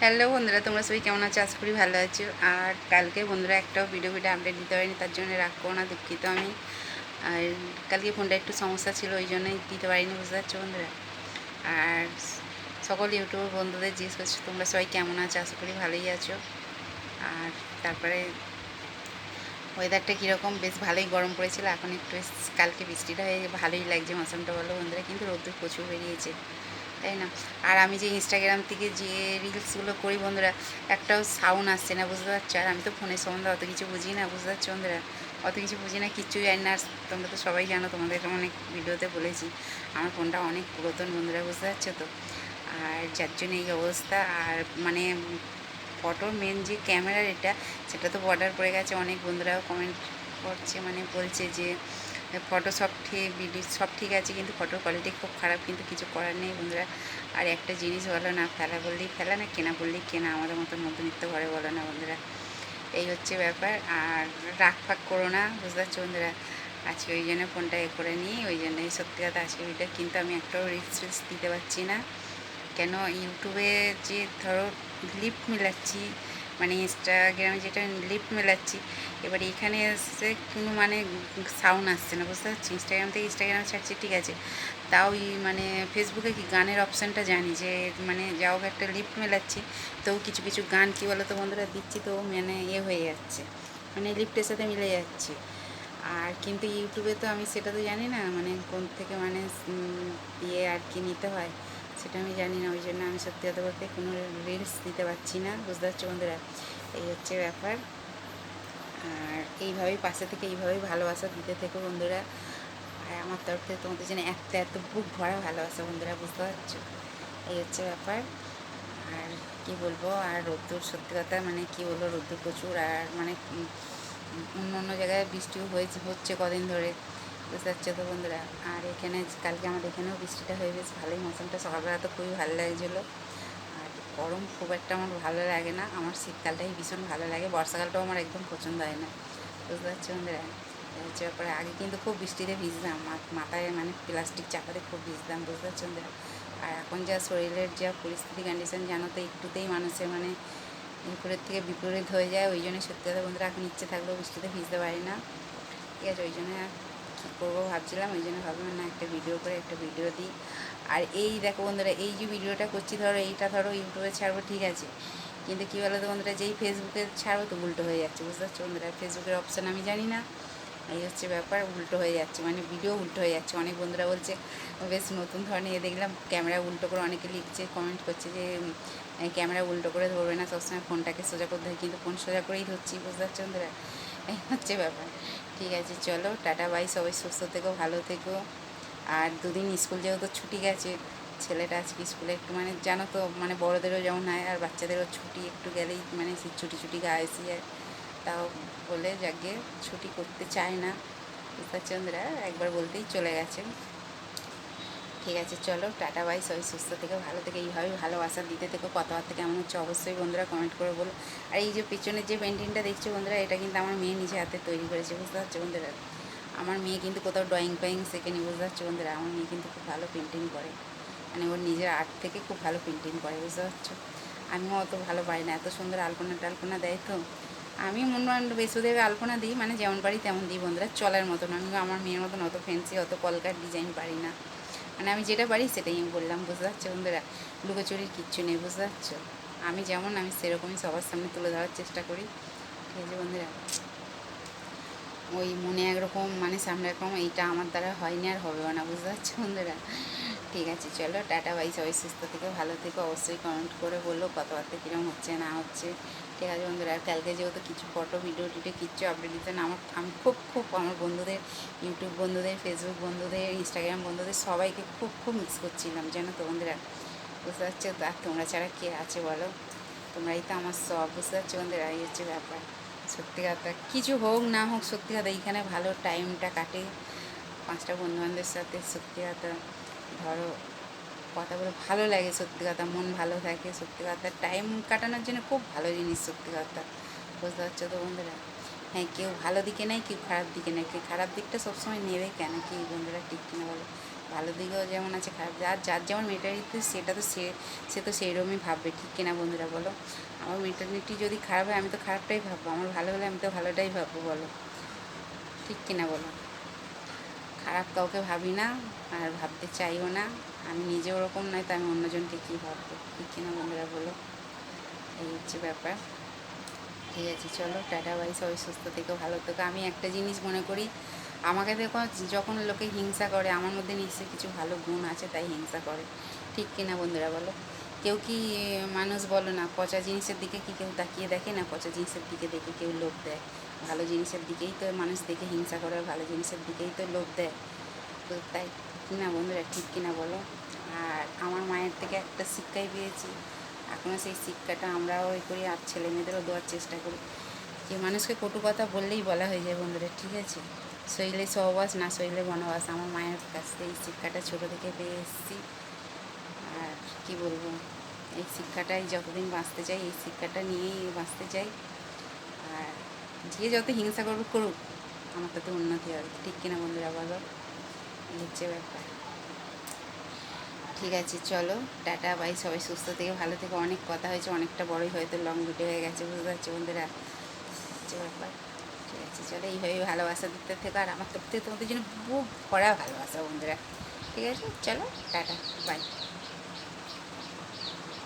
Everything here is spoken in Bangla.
হ্যালো বন্ধুরা, তোমরা সবাই কেমন আছো? আশা করি ভালো আছো। আর কালকে বন্ধুরা একটাও ভিডিও আপডেট দিতে পারিনি, তার জন্য রাগ করো না, দুঃখিত আমি। আর কালকে ফোনটা একটু সমস্যা ছিল, ওই জন্যই দিতে পারিনি, বুঝতে পারছো বন্ধুরা। আর সকল ইউটিউব বন্ধুদের জিজ্ঞেস করছি তোমরা সবাই কেমন আছো, আশা করি ভালোই আছো। আর তারপরে ওয়েদারটা কীরকম? বেশ ভালোই গরম পড়েছিল, এখন একটু কালকে বৃষ্টিটা হয়ে ভালোই লাগছে মৌসুমটা, বলো বন্ধুরা। কিন্তু রোদ্দুর প্রচুর বেরিয়েছে, তাই না? আর আমি যে ইনস্টাগ্রাম থেকে যে রিলসগুলো করি বন্ধুরা, একটাও সাউন্ড আসছে না, বুঝতে পারছো। আর আমি তো ফোনের সম্বন্ধে অত কিছু বুঝি না, বুঝতে পারছো বন্ধুরা। অত কিছু বুঝি না, কিচ্ছু জানি না। আর তোমরা তো সবাই জানো, তোমাদের অনেক ভিডিওতে বলেছি আমার ফোনটা অনেক পুরাতন বন্ধুরা, বুঝতে পারছো তো। আর যার জন্য এই অবস্থা। আর মানে ফটোর মেন যে ক্যামেরার এটা, সেটা তো বর্ডার পড়ে গেছে। অনেক বন্ধুরাও কমেন্ট করছে, মানে বলছে যে ফটো সব ঠিক, ভিডিও সব ঠিক আছে, কিন্তু ফটোর কোয়ালিটি খুব খারাপ, কিন্তু কিছু করার নেই বন্ধুরা। আর একটা জিনিস বলো না, ফেলা বললেই ফেলা, না কেনা বললেই কেনা, আমাদের মতন মধ্যবিত্ত ঘরে বলো না বন্ধুরা। এই হচ্ছে ব্যাপার। আর রাগ ফাগ করো না, বুঝতে পারছো বন্ধুরা। আজকে ওই জন্য ফোনটা করে নিই, ওই জন্যই সত্যি কথা আজকে ভিডিও। কিন্তু আমি একটাও রিলস দিতে পারছি না, কেন? ইউটিউবে যে ধরো লিপ মেলাচ্ছি, মানে ইনস্টাগ্রামে যেটা লিপ মেলাচ্ছি, এবার এখানে এসে কোনো মানে সাউন্ড আসছে না, বুঝতে পারছি। ইনস্টাগ্রাম থেকে ইনস্টাগ্রামে ছাড়ছি, ঠিক আছে, তাও মানে ফেসবুকে কি গানের অপশানটা জানি, যে মানে যাও একটা লিপ মেলাচ্ছি, তো কিছু কিছু গান কী বলো তো বন্ধুরা দিচ্ছি, তো মানে হয়ে যাচ্ছে, মানে লিফটের সাথে মিলে যাচ্ছে। আর কিন্তু ইউটিউবে তো আমি সেটা তো জানি না, মানে কোন থেকে মানে দিয়ে আর কি নিতে হয়, সেটা আমি জানি না। ওই জন্য আমি সত্যি কথা বলতে কোনো রিলস দিতে পারছি না, বুঝতে পারছো বন্ধুরা। এই হচ্ছে ব্যাপার। আর এইভাবেই পাশে থেকে এইভাবেই ভালোবাসা দিতে থেকো বন্ধুরা। আর আমার তরফ থেকে তোমাদের জন্য এত এত বুক ভরা ভালোবাসা বন্ধুরা, বুঝতে পারছো। এই হচ্ছে ব্যাপার। আর কি বলবো, আর রোদ্দুর সত্যি কথা মানে কি বলবো, রোদ্দুর প্রচুর। আর মানে অন্য অন্য জায়গায় বৃষ্টিও হচ্ছে কদিন ধরে, বুঝতে পারছো তো বন্ধুরা। আর এখানে কালকে আমাদের এখানেও বৃষ্টিটা হয়ে বেশ ভালোই, মৌসুমটা সকালবেলা তো খুবই ভালো লাগছিলো। আর গরম খুব একটা আমার ভালো লাগে না, আমার শীতকালটাই ভীষণ ভালো লাগে, বর্ষাকালটাও আমার একদম পছন্দ হয় না, বুঝতে পারছো বন্ধুরা। হচ্ছে ব্যাপারে। আগে কিন্তু খুব বৃষ্টিতে ভিজতাম, মাথায় মানে প্লাস্টিক চাপাতে খুব ভিজতাম, বুঝতে পারছো বন্ধুরা। আর এখন যা শরীরের যা পরিস্থিতি কন্ডিশন জানো তো, একটুতেই মানুষের মানে বিপরীত থেকে বিপরীত হয়ে যায়। ওই জন্য সত্যি কথা বন্ধুরা, এখন ইচ্ছে থাকলেও বৃষ্টিতে ভিজতে পারি না, ঠিক আছে। ওই জন্য কী করবো ভাবছিলাম, ওই জন্য ভাবলাম না একটা ভিডিও করে একটা ভিডিও দিই। আর এই দেখো বন্ধুরা, এই যে ভিডিওটা করছি, ধরো এইটা ধরো ইউটিউবে ছাড়বো, ঠিক আছে, কিন্তু কী বলো তো বন্ধুরা, যেই ফেসবুকে ছাড়বো তো উল্টো হয়ে যাচ্ছে, বুঝতে পারছো বন্ধুরা। ফেসবুকের অপশান আমি জানি না, এই হচ্ছে ব্যাপার, উল্টো হয়ে যাচ্ছে, মানে ভিডিও উল্টো হয়ে যাচ্ছে। অনেক বন্ধুরা বলছে বেশ নতুন ধরনের দেখলাম, ক্যামেরা উল্টো করে অনেকে লিখছে, কমেন্ট করছে যে ক্যামেরা উল্টো করে ধরবে না, সবসময় ফোনটাকে সোজা করতে হয়, কিন্তু ফোন সোজা করেই ধরছি, বুঝতে পারছো বন্ধুরা। এই হচ্ছে ব্যাপার। ঠিক আছে, চলো টাটা বাই, সবাই সুস্থ থেকো, ভালো থেকো। আর দুদিন স্কুল যেহেতু ছুটি গেছে, ছেলেটা আজকে স্কুলে একটু মানে জানো তো, মানে বড়োদেরও যেমন হয় আর বাচ্চাদেরও ছুটি একটু গেলেই মানে সেই ছুটি ছুটি গা এসে যায়, তাও বলে যাকে ছুটি করতে চায় না, বুঝতে পারছি বন্ধুরা, একবার বলতেই চলে গেছে। ঠিক আছে, চলো টাটা বাই, সবাই সুস্থ থেকে ভালো থেকে এইভাবেই ভালোবাসা দিতে থেকো। কথাবার্তা কেমন হচ্ছে অবশ্যই বন্ধুরা কমেন্ট করে বলো। আর এই যে পিছনের যে পেন্টিংটা দেখছো বন্ধুরা, এটা কিন্তু আমার মেয়ে নিজে হাতে তৈরি করেছে, বুঝতে পারছো বন্ধুরা। আমার মেয়ে কিন্তু কোথাও ড্রয়িং ফয়িং শেখেনি, বুঝতে পারছো বন্ধুরা। আমার মেয়ে কিন্তু খুব ভালো পেন্টিং করে, মানে ওর নিজের আর্ট থেকে খুব ভালো পেন্টিং করে, বুঝতে পারছো। আমিও অত ভালো পারি না, এত সুন্দর আলপনা টালপনা দেয় তো। আমি মনে হয় বেসুদেবে আলপনা দিই, মানে যেমন পারি তেমন দিই বন্ধুরা, চলার মতন। আমি আমার মেয়ের মতন অত ফ্যান্সি অত কলকার ডিজাইন পারি না, মানে আমি যেটা পারি সেটাই আমি বললাম, বুঝতে পারছো বন্ধুরা। লুকোচুরির কিচ্ছু নেই, বুঝতে পারছো। আমি যেমন আমি সেরকমই সবার সামনে তুলে ধরার চেষ্টা করি, ঠিক আছে বন্ধুরা। ওই মনে একরকম মানে সামনে একরকম, এইটা আমার দ্বারা হয়নি আর হবেও না, বুঝতে পারছো বন্ধুরা। ঠিক আছে, চলো টাটা বাই, সবাই সুস্থ থেকে ভালো থেকে অবশ্যই কমেন্ট করে বললো কথাবার্তা কীরকম হচ্ছে না হচ্ছে, ঠিক আছে বন্ধুরা। আর কালকে যেহেতু কিছু ফটো ভিডিও টিডিও কিচ্ছু আপডেট দিতে না, আমি খুব খুব আমার বন্ধুদের, ইউটিউব বন্ধুদের, ফেসবুক বন্ধুদের, ইনস্টাগ্রাম বন্ধুদের সবাইকে খুব খুব মিস করছিলাম, জানো তো বন্ধুরা, বুঝতে পারছো। আর তোমরা ছাড়া কে আছে বলো, তোমরাই তো আমার সব, বুঝতে পারছো বন্ধুরা। এই হচ্ছে ব্যাপার। সত্যি কথা, কিছু হোক না হোক, সত্যি কথা এইখানে ভালো টাইমটা কাটে পাঁচটা বন্ধুবান্ধবের সাথে, সত্যি কথা ধরো কথা বলে ভালো লাগে, সত্যি কথা মন ভালো থাকে, সত্যি কথা টাইম কাটানোর জন্য খুব ভালো জিনিস, সত্যি কথা, বুঝতে পারছো তো বন্ধুরা। হ্যাঁ, কেউ ভালো দিকে নেয়, কেউ খারাপ দিকে নেয়, কেউ খারাপ দিকটা সবসময় নেবে কেন, কি বন্ধুরা, ঠিক কিনা বলো। ভালো দিকেও যেমন আছে খারাপ, যার যার যেমন মেন্টালিটি সেটা তো সে তো সেইরকমই ভাববে, ঠিক কিনা বন্ধুরা বলো। আমার মেন্টালিটি যদি খারাপ হয় আমি তো খারাপটাই ভাববো, আমার ভালো হলে আমি তো ভালোটাই ভাববো বলো, ঠিক কিনা বলো। খারাপ কাউকে ভাবি না আর ভাবতে চাইও না, আমি নিজে ওরকম নয় তো আমি অন্যজনকে কী ভাববো, ঠিক কিনা বন্ধুরা বলো। এই হচ্ছে ব্যাপার। ঠিক আছে, চলো টাটা বাই, সবাই সুস্থ থেকো, ভালো থেকো। আমি একটা জিনিস মনে করি, আমাকে দেখো যখন লোকে হিংসা করে আমার মধ্যে নিশ্চয়ই কিছু ভালো গুণ আছে তাই হিংসা করে, ঠিক কিনা বন্ধুরা বলো। কেউ কি মানুষ বলো না, পচা জিনিসের দিকে কি কেউ তাকিয়ে দেখে না, পচা জিনিসের দিকে দেখে কেউ লোভ দেয়। ভালো জিনিসের দিকেই তো মানুষ দেখে হিংসা করে, ভালো জিনিসের দিকেই তো লোভ দেয়। তো তাই কিনা বন্ধুরা, ঠিক কিনা বলো। আর আমার মায়ের থেকে একটা শিক্ষাই পেয়েছি, এখনও সেই শিক্ষাটা আমরাও ওই করি আর ছেলে মেয়েদেরও দেওয়ার চেষ্টা করি, যে মানুষকে কটু কথা বললেই বলা হয়ে যায় বন্ধুরা, ঠিক আছে। সইলে সহবাস, না সইলে বনবাস। আমার মায়ের কাছ থেকে এই শিক্ষাটা ছোটো থেকে পেয়ে এসেছি। আর কি বলবো, এই শিক্ষাটাই যতদিন বাঁচতে চাই এই শিক্ষাটা নিয়েই বাঁচতে চাই। আর যে যত হিংসা করুক করুক, আমার তাতে উন্নতি হবে, ঠিক কিনা বন্ধুরা বলো। এই হচ্ছে ব্যাপার। ঠিক আছে, চলো টাটা বাই, সবাই সুস্থ থেকে ভালো থেকে। অনেক কথা হয়েছে, অনেকটা বড়ই হয়তো লং ভিডিও হয়ে গেছে, বুঝতে পারছো বন্ধুরা, হচ্ছে ব্যাপার। ঠিক আছে, চলো এইভাবে ভালোবাসা দিতে থেকো, আর আমার তরফ থেকে তোমাদের জন্য বুক ভরা ভালোবাসা বন্ধুরা। ঠিক আছে, চলো টাটা বাই।